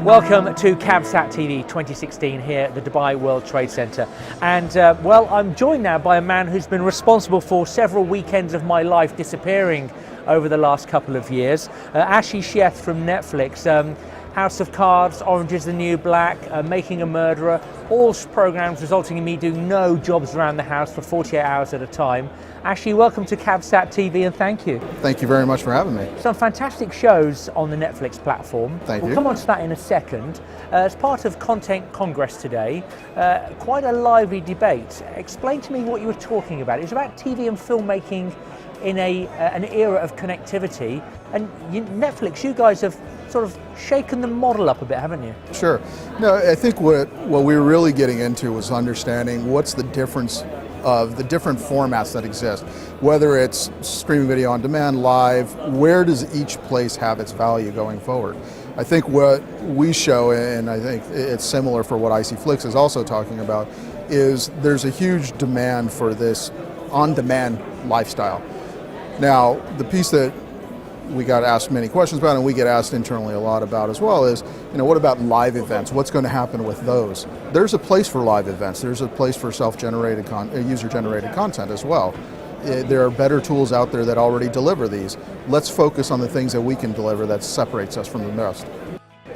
Welcome to CabSat TV 2016 here at the Dubai World Trade Center. And well, I'm joined now by a man who's been responsible for several weekends of my life disappearing over the last couple of years. Ashi Sheth from Netflix. House of Cards, Orange is the New Black, Making a Murderer, all programs resulting in me doing no jobs around the house for 48 hours at a time. Ashi, welcome to CabSat TV and thank you. Thank you very much for having me. Some fantastic shows on the Netflix platform. Thank you. We'll come on to that in a second. As part of Content Congress today, quite a lively debate. Explain to me what you were talking about. It was about TV and filmmaking in an era of connectivity, and Netflix, you guys have sort of shaken the model up a bit, haven't you? Sure. No, I think what we were really getting into was understanding what's the difference of the different formats that exist, whether it's streaming video on demand, live, where does each place have its value going forward? I think what we show, and I think it's similar for what IC Flix is also talking about, is there's a huge demand for this on-demand lifestyle. Now, the piece that we got asked many questions about, and we get asked internally a lot about as well, is, what about live events? What's going to happen with those? There's a place for live events. There's a place for self-generated user-generated content as well. There are better tools out there that already deliver these. Let's focus on the things that we can deliver that separates us from the rest.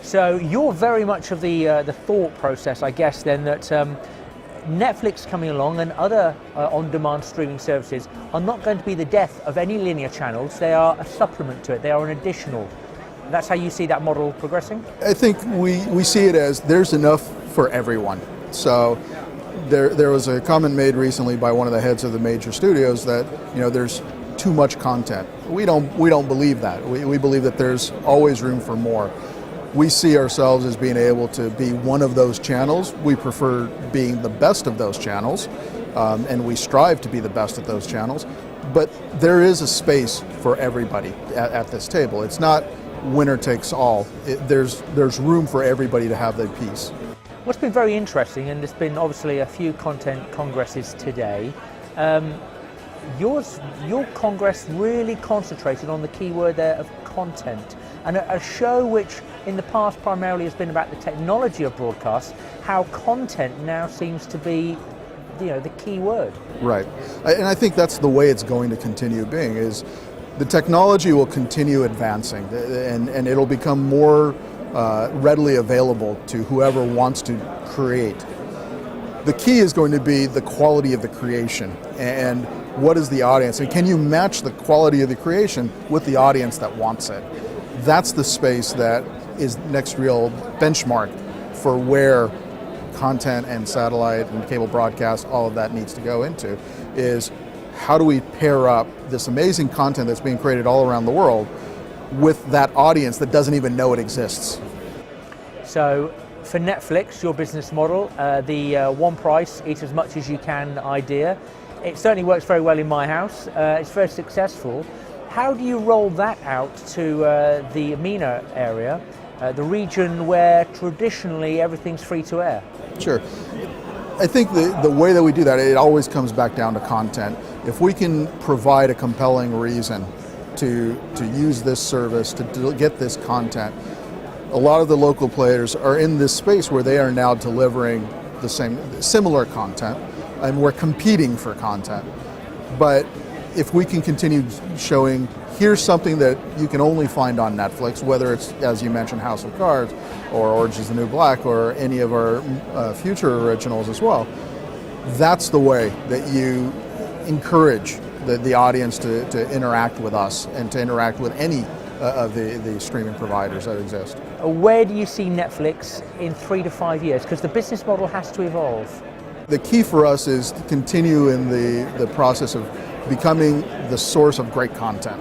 So you're very much of the thought process, I guess, then, that Netflix coming along and other on-demand streaming services are not going to be the death of any linear channels. They are a supplement to it. They are an additional. That's how you see that model progressing? I think we see it as there's enough for everyone. So there was a comment made recently by one of the heads of the major studios that there's too much content. We don't believe that. We believe that there's always room for more. We see ourselves as being able to be one of those channels. We prefer being the best of those channels, and we strive to be the best of those channels. But there is a space for everybody at this table. It's not winner takes all. There's room for everybody to have their piece. What's been very interesting, and there's been obviously a few content congresses today, your congress really concentrated on the key word there of content, and a show which in the past primarily has been about the technology of broadcast, how content now seems to be the key word. Right, and I think that's the way it's going to continue being, is the technology will continue advancing and it'll become more readily available to whoever wants to create. The key is going to be the quality of the creation and what is the audience, and can you match the quality of the creation with the audience that wants it? That's the space that is next real benchmark for where content and satellite and cable broadcast, all of that needs to go into, is how do we pair up this amazing content that's being created all around the world with that audience that doesn't even know it exists. So for Netflix, your business model, the one price, eat as much as you can idea, it certainly works very well in my house. It's very successful. How do you roll that out to the MENA area, the region where traditionally everything's free to air? Sure. I think the way that we do that, it always comes back down to content. If we can provide a compelling reason to use this service, to get this content, a lot of the local players are in this space where they are now delivering similar content, and we're competing for content. But if we can continue showing, here's something that you can only find on Netflix, whether it's, as you mentioned, House of Cards, or Orange is the New Black, or any of our future originals as well, that's the way that you encourage the audience to interact with us and to interact with any of the streaming providers that exist. Where do you see Netflix in 3 to 5 years? Because the business model has to evolve. The key for us is to continue in the process of becoming the source of great content.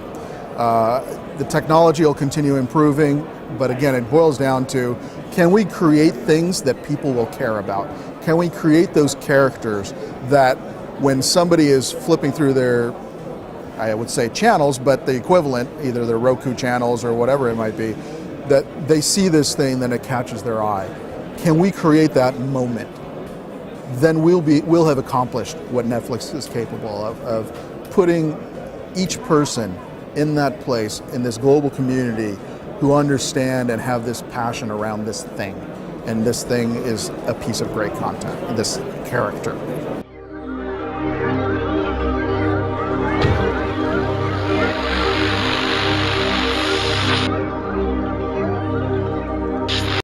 The technology will continue improving, but again, it boils down to, can we create things that people will care about? Can we create those characters that when somebody is flipping through their, I would say channels, but the equivalent, either their Roku channels or whatever it might be, that they see this thing, then it catches their eye. Can we create that moment? Then we'll have accomplished what Netflix is capable of putting each person in that place, in this global community, who understand and have this passion around this thing. And this thing is a piece of great content, this character.